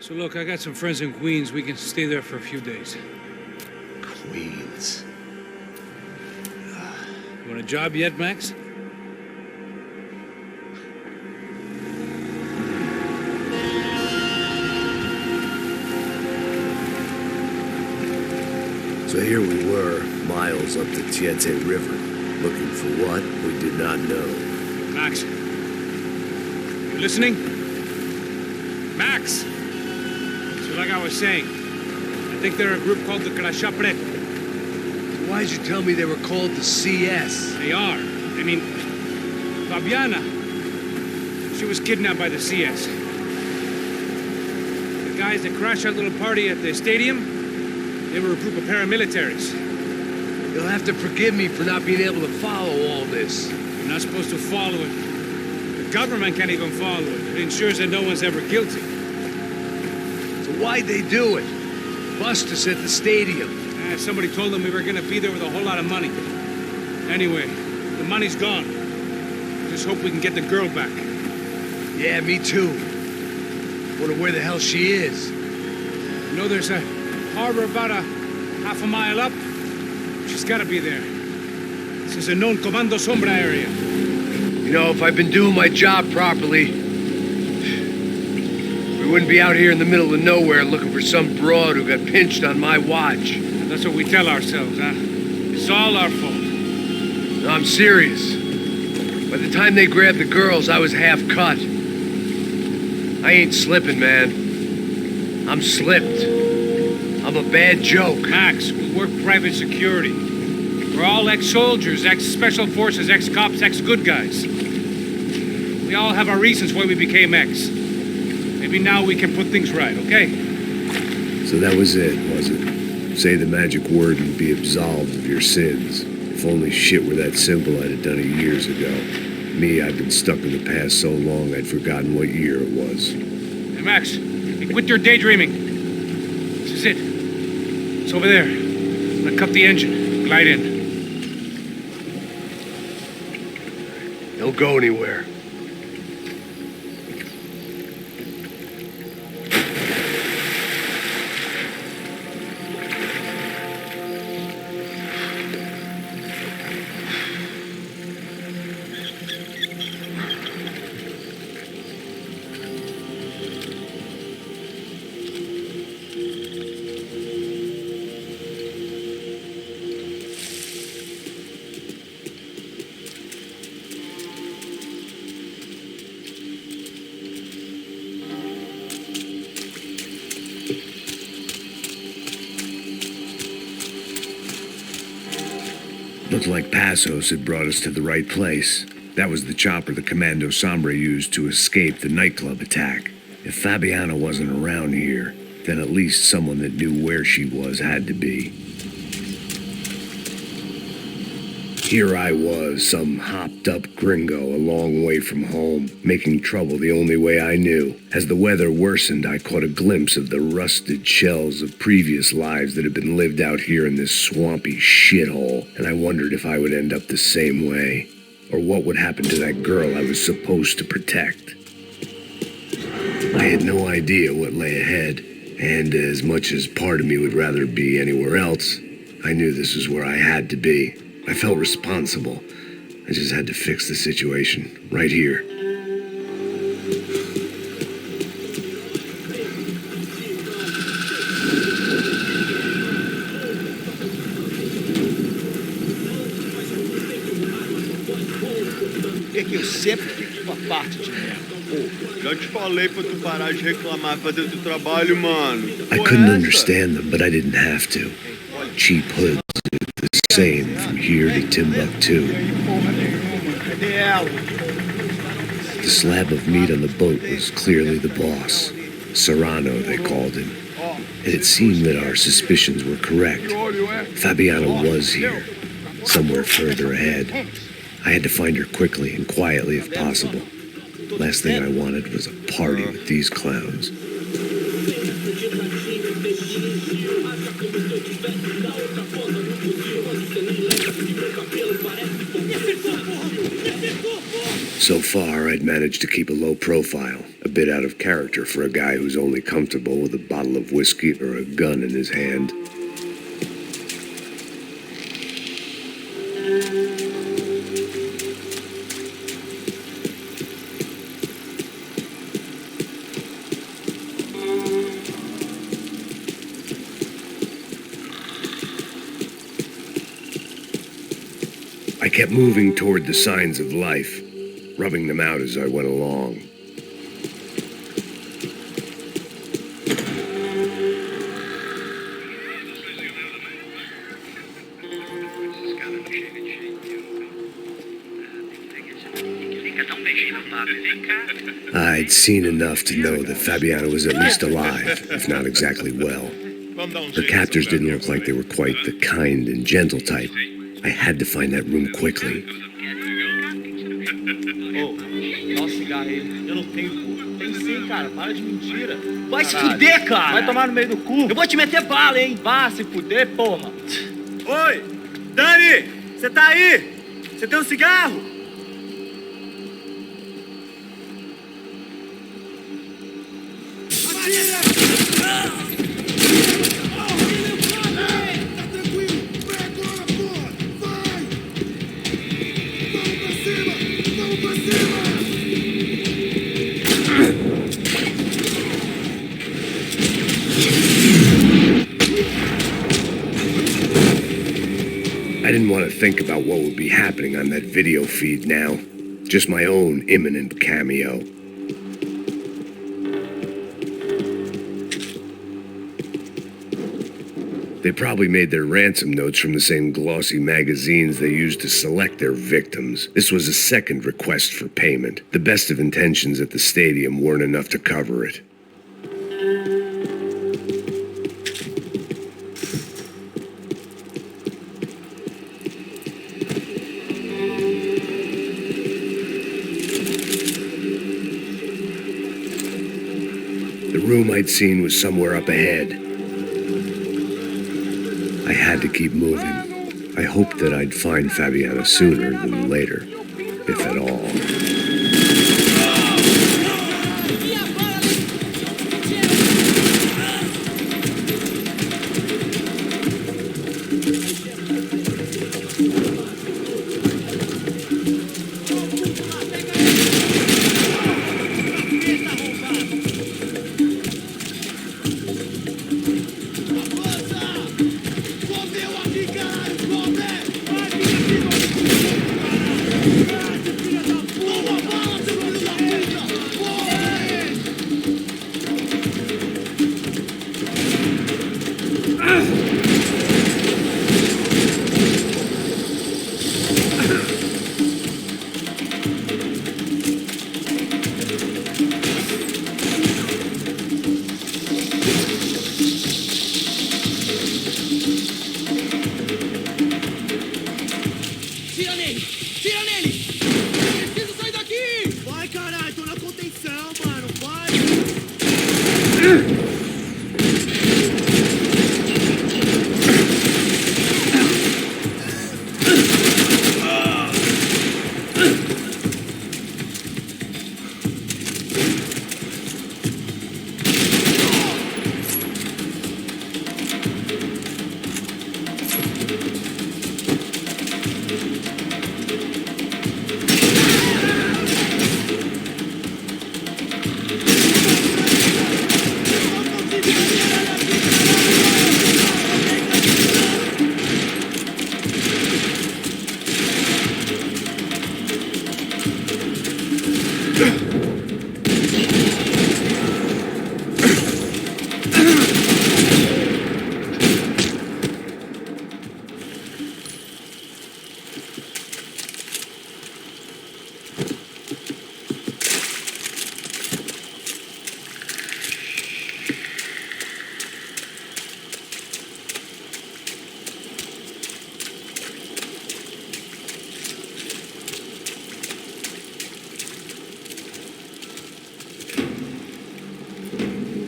So look, I got some friends in Queens. We can stay there for a few days. Queens. You want a job yet, Max? So here we were, miles up the Tietê River, looking for what we did not know. Max. You listening? Max! So like I was saying, I think they're a group called the Crachapret. Why'd you tell me they were called the CS? They are. I mean, Fabiana. She was kidnapped by the CS. The guys that crashed that little party at the stadium, they were a group of paramilitaries. You'll have to forgive me for not being able to follow all this. You're not supposed to follow it. The government can't even follow it. It ensures that no one's ever guilty. So why'd they do it? Bust us at the stadium. Somebody told them we were gonna be there with a whole lot of money. Anyway, the money's gone. Just hope we can get the girl back. Yeah, me too. Wonder where the hell she is. You know there's a harbor about a half a mile up? She's gotta be there. This is a known Comando Sombra area. You know, if I'd been doing my job properly, we wouldn't be out here in the middle of nowhere looking for some broad who got pinched on my watch. And that's what we tell ourselves, huh? It's all our fault. No, I'm serious. By the time they grabbed the girls, I was half cut. I ain't slipping, man. I'm slipped. I'm a bad joke. Max, we work private security. We're all ex-soldiers, ex-special forces, ex-cops, ex-good guys. We all have our reasons why we became ex. Maybe now we can put things right, okay? So that was it, was it? Say the magic word and be absolved of your sins. If only shit were that simple, I'd have done it years ago. Me, I've been stuck in the past so long I'd forgotten what year it was. Hey, Max, hey, quit your daydreaming. This is it. It's over there. I'm gonna cut the engine. Glide in. Don't go anywhere. Looked like Passos had brought us to the right place. That was the chopper the Comando Sombra used to escape the nightclub attack. If Fabiana wasn't around here, then at least someone that knew where she was had to be. Here I was, some hopped-up gringo a long way from home, making trouble the only way I knew. As the weather worsened, I caught a glimpse of the rusted shells of previous lives that had been lived out here in this swampy shithole, and I wondered if I would end up the same way, or what would happen to that girl I was supposed to protect. I had no idea what lay ahead, and as much as part of me would rather be anywhere else, I knew this was where I had to be. I felt responsible. I just had to fix the situation, right here. É que eu sempre fico com a parte de merda. Pô, já te falei pra tu parar de reclamar, fazer teu trabalho, mano. I couldn't understand them, but I didn't have to. Cheap hoods do the same from here to Timbuktu. The slab of meat on the boat was clearly the boss. Serrano, they called him. And it seemed that our suspicions were correct. Fabiana was here, somewhere further ahead. I had to find her quickly and quietly if possible. Last thing I wanted was a party with these clowns. So far, I'd managed to keep a low profile, a bit out of character for a guy who's only comfortable with a bottle of whiskey or a gun in his hand. I kept moving toward the signs of life, rubbing them out as I went along. I'd seen enough to know that Fabiana was at least alive, if not exactly well. Her captors didn't look like they were quite the kind and gentle type. I had to find that room quickly. Ô, nossa, cigarro aí. Eu não tenho, pô. Tem sim, cara. Para de mentira. Vai se fuder, cara! Vai tomar no meio do cu. Eu vou te meter bala, hein? Vá se fuder, porra. Oi! Dani! Você tá aí? Você tem um cigarro? I didn't want to think about what would be happening on that video feed now. Just my own imminent cameo. They probably made their ransom notes from the same glossy magazines they used to select their victims. This was a second request for payment. The best of intentions at the stadium weren't enough to cover it. The room I'd seen was somewhere up ahead. I had to keep moving. I hoped that I'd find Fabiana sooner than later, if at all.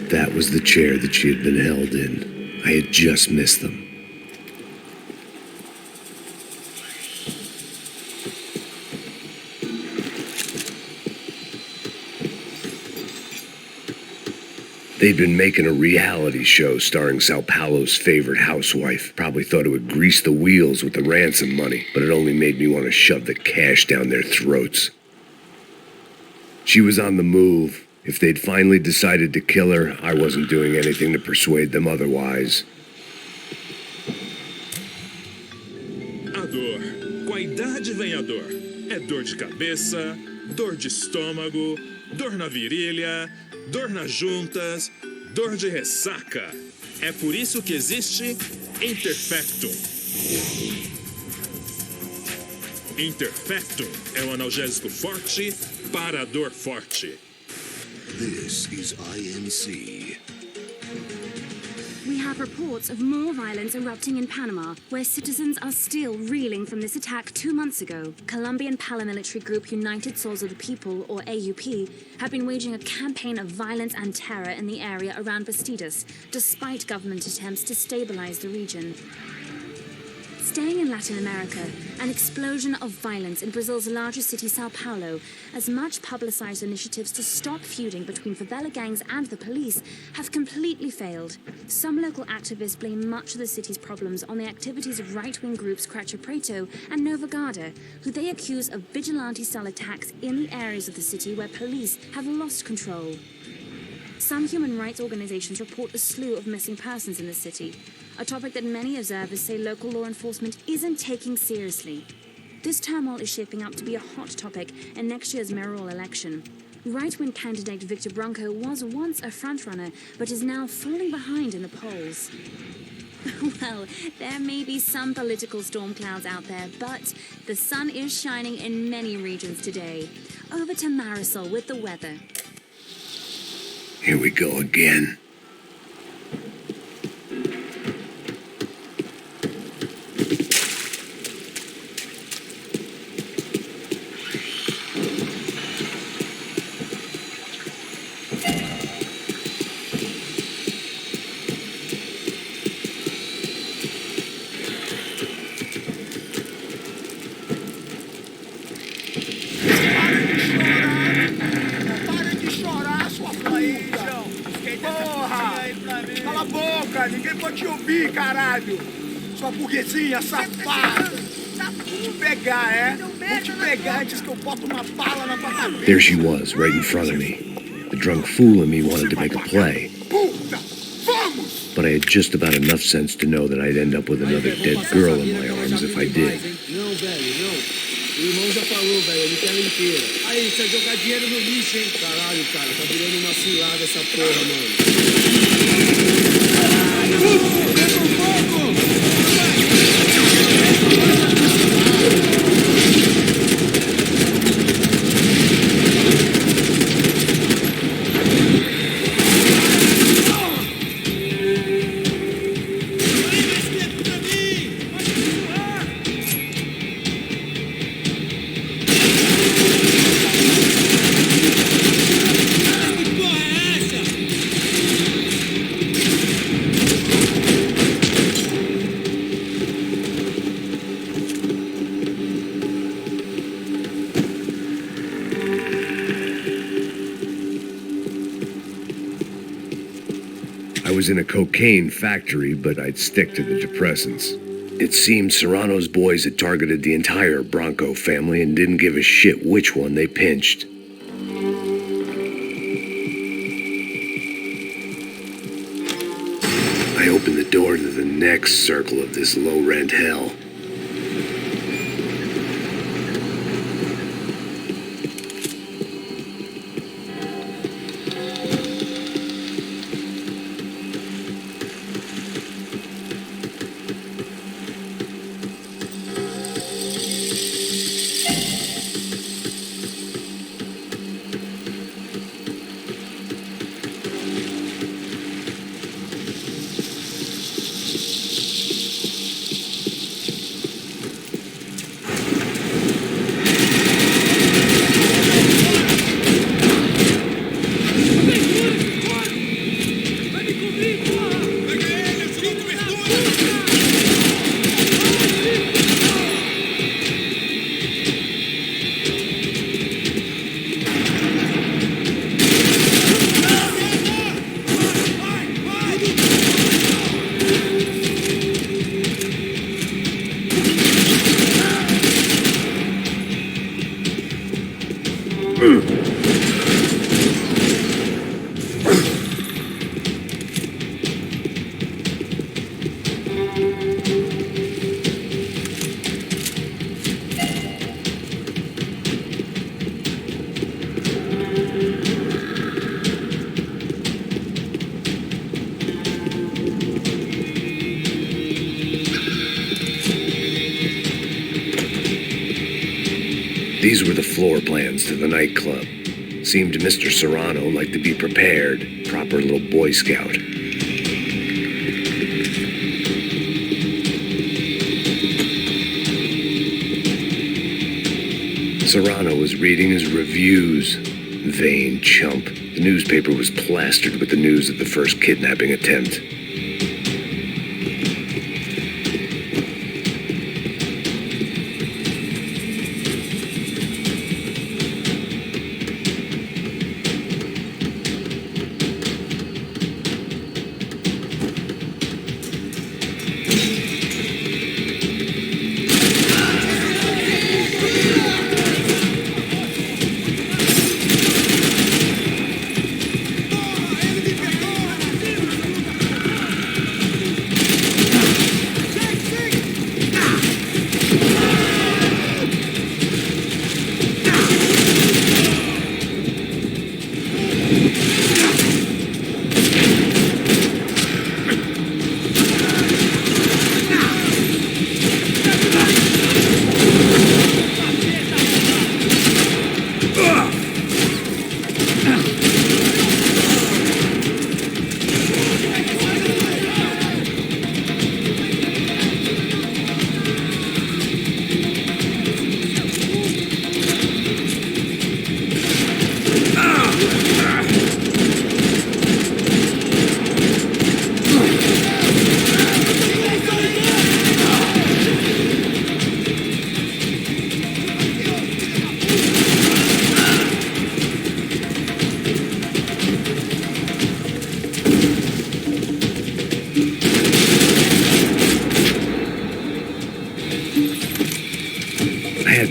That was the chair that she had been held in. I had just missed them. They'd been making a reality show starring Sao Paulo's favorite housewife. Probably thought it would grease the wheels with the ransom money, but it only made me want to shove the cash down their throats. She was on the move. If they'd finally decided to kill her, I wasn't doing anything to persuade them otherwise. A dor. Com a idade vem a dor. É dor de cabeça, dor de estômago, dor na virilha, dor nas juntas, dor de ressaca. É por isso que existe Interfectum. Interfectum é um analgésico forte para a dor forte. This is INC. We have reports of more violence erupting in Panama, where citizens are still reeling from this attack 2 months ago. Colombian paramilitary group United Souls of the People, or AUP, have been waging a campaign of violence and terror in the area around Bastidas, despite government attempts to stabilize the region. Staying in Latin America, an explosion of violence in Brazil's largest city, Sao Paulo, as much publicized initiatives to stop feuding between favela gangs and the police have completely failed. Some local activists blame much of the city's problems on the activities of right-wing groups Cracha Preto and Nova Garda, who they accuse of vigilante-style attacks in the areas of the city where police have lost control. Some human rights organizations report a slew of missing persons in the city, a topic that many observers say local law enforcement isn't taking seriously. This turmoil is shaping up to be a hot topic in next year's mayoral election. Right-wing candidate Victor Branco was once a frontrunner, but is now falling behind in the polls. Well, there may be some political storm clouds out there, but the sun is shining in many regions today. Over to Marisol with the weather. Here we go again. Ninguém pode te ouvir, caralho! Sua burguesinha safada! Vou te pegar, é? Vou te pegar antes que eu boto uma bala na tua cabeça! There she was, right in front of me. The drunk fool in me wanted to make a play. Puta! Vamos! But I had just about enough sense to know that I'd end up with another dead girl in my arms if I did. Não, velho, não. O irmão já falou, velho, ele quer ela inteira. Aí, você vai jogar dinheiro no lixo, hein? Caralho, cara, tá virando uma cilada essa porra, mano. I was in a cocaine factory, but I'd stick to the depressants. It seemed Serrano's boys had targeted the entire Bronco family and didn't give a shit which one they pinched. I opened the door to the next circle of this low-rent hell. These were the floor plans to the nightclub. Seemed Mr. Serrano like to be prepared. Proper little Boy Scout. Serrano was reading his reviews. Vain chump. The newspaper was plastered with the news of the first kidnapping attempt.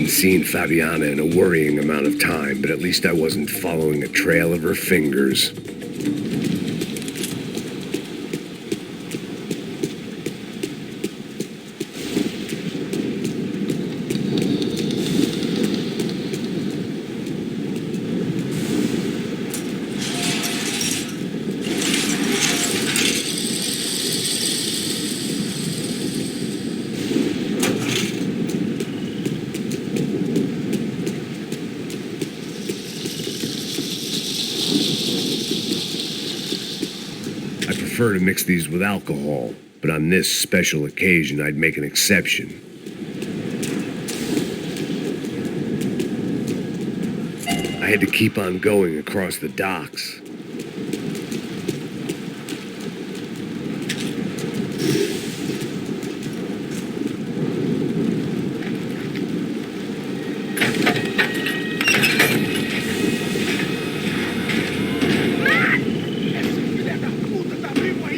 Seen Fabiana in a worrying amount of time, but at least I wasn't following a trail of her fingers. I prefer to mix these with alcohol, but on this special occasion, I'd make an exception. I had to keep on going across the docks.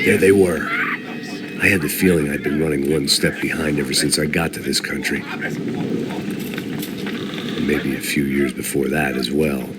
There they were. I had the feeling I'd been running one step behind ever since I got to this country. And maybe a few years before that as well.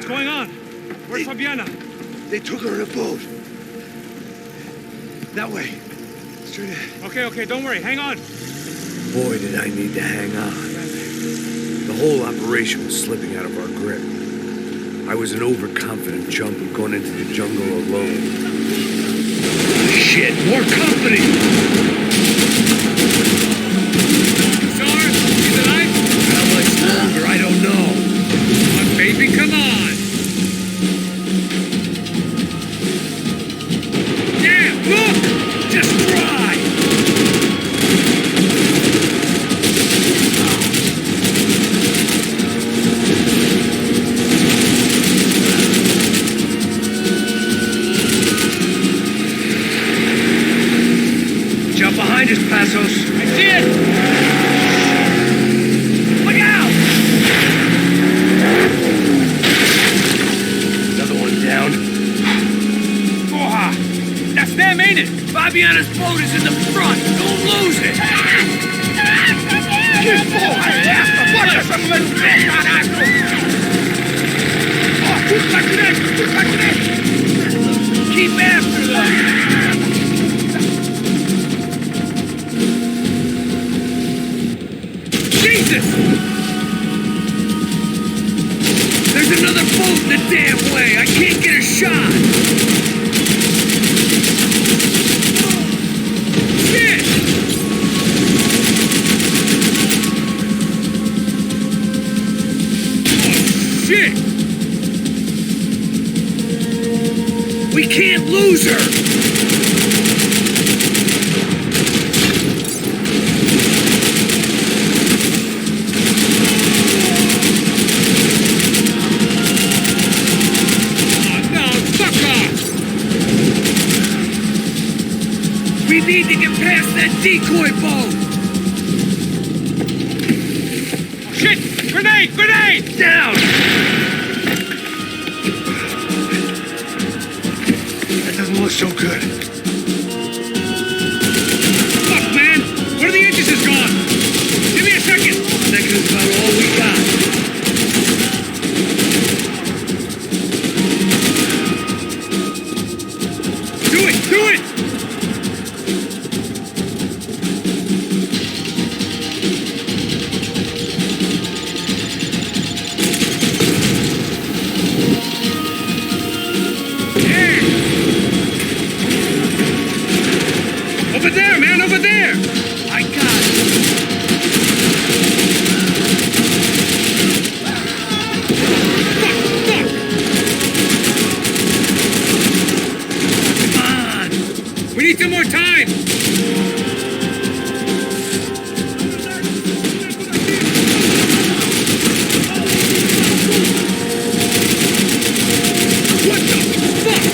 going on? Where's Fabiana? They took her in a boat. That way. Straight ahead. Okay, don't worry. Hang on. Boy, did I need to hang on. The whole operation was slipping out of our grip. I was an overconfident chump who'd gone into the jungle alone. Shit, more company! Sar, he's alive? How much longer? I don't know. Come on, baby, come on! Yeah, look! Just try! Jump behind us, Passos. I see it! Look out! Another one down. Porra! That's them, ain't it? Fabiana's boat is in the front. Don't lose it. Que porra é essa? Bota essa mulher no pé, caraca! Ó, tudo pra direita! Keep after them! Jesus! There's another boat in the damn way! I can't get a shot! Shit! Oh, shit! We can't lose her! We need to get past that decoy boat! Oh, shit! Grenade! Grenade! Down! That doesn't look so good. Fuck, man! One of the engines is gone! Give me a second! Second is about all we got. Do it! Do it! Over there, man, over there! I got it. Come on! We need some more time! What the fuck?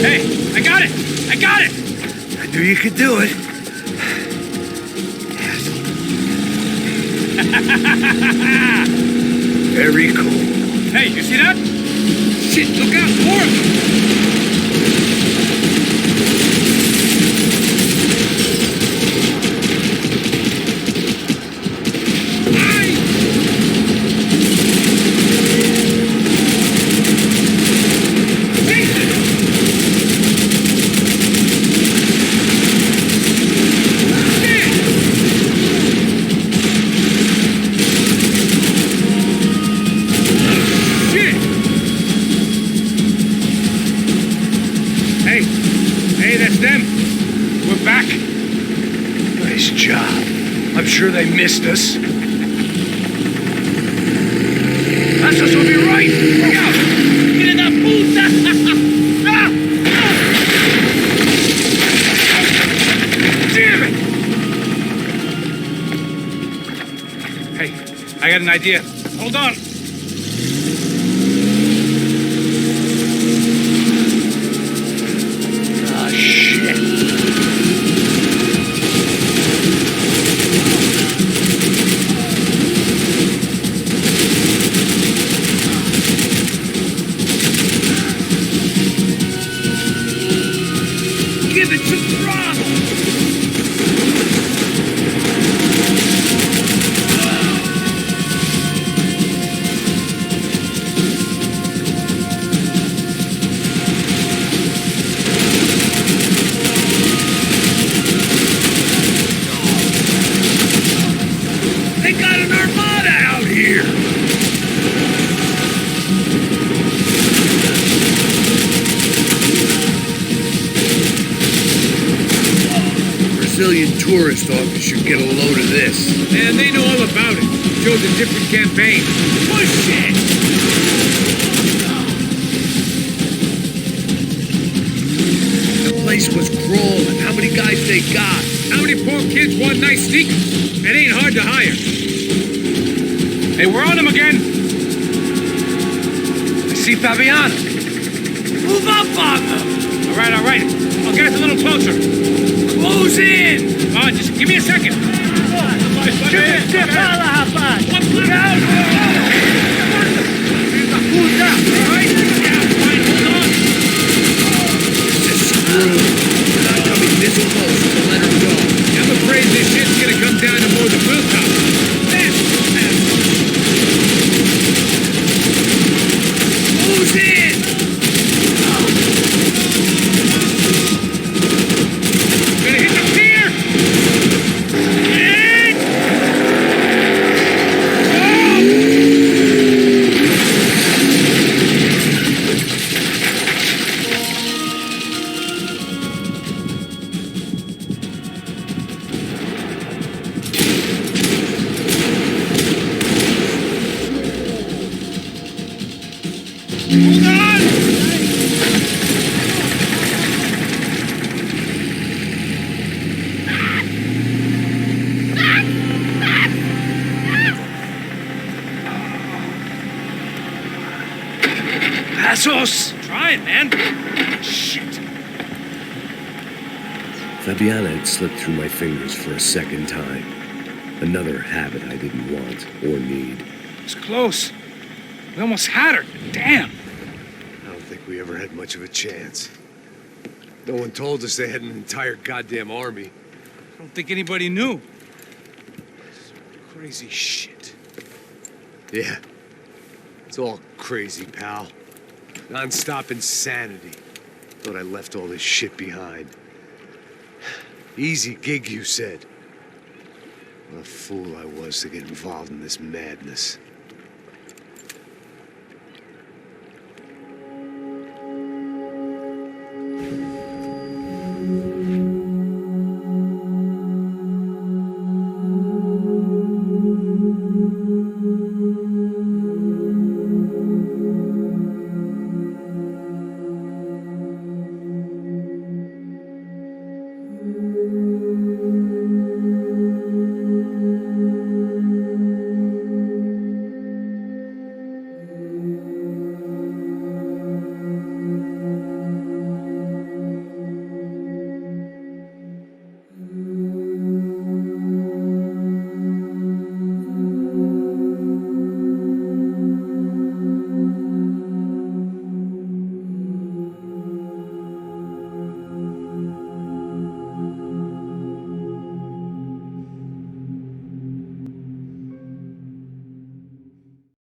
Hey, I got it! I got it! I knew you could do it. Very cool. Hey, you see that? Shit, look out, more of them! Hey, that's them. We're back. Nice job. I'm sure they missed us. Passos will be right. Look out! Get in puta! Ah! Damn it! Hey, I got an idea. Hold on. Ah, shit. Give it some throttle! tourist office should get a load of this. Man, they know all about it. Chose a different campaign. Bullshit! The place was crawling. How many guys they got? How many poor kids want nice sneakers? It ain't hard to hire. Hey, we're on them again. I see Fabiana. Move up on them! All right. I'll get us a little closer. Close in! Come on, just give me a second. Que fala, rapaz? All right? Yeah, fine, hold on. This is screwed. We're not coming this close to let her go. I'm afraid this shit's gonna come down to more than willpower. Close in! Gonna hit the pier! Hold on! Passos! Try it, man. Shit. Fabiana had slipped through my fingers for a second time. Another habit I didn't want or need. It's close. We almost had her. Damn. I don't think we ever had much of a chance. No one told us they had an entire goddamn army. I don't think anybody knew. Crazy shit. Yeah. It's all crazy, pal. Non-stop insanity. Thought I left all this shit behind. Easy gig, you said. What a fool I was to get involved in this madness.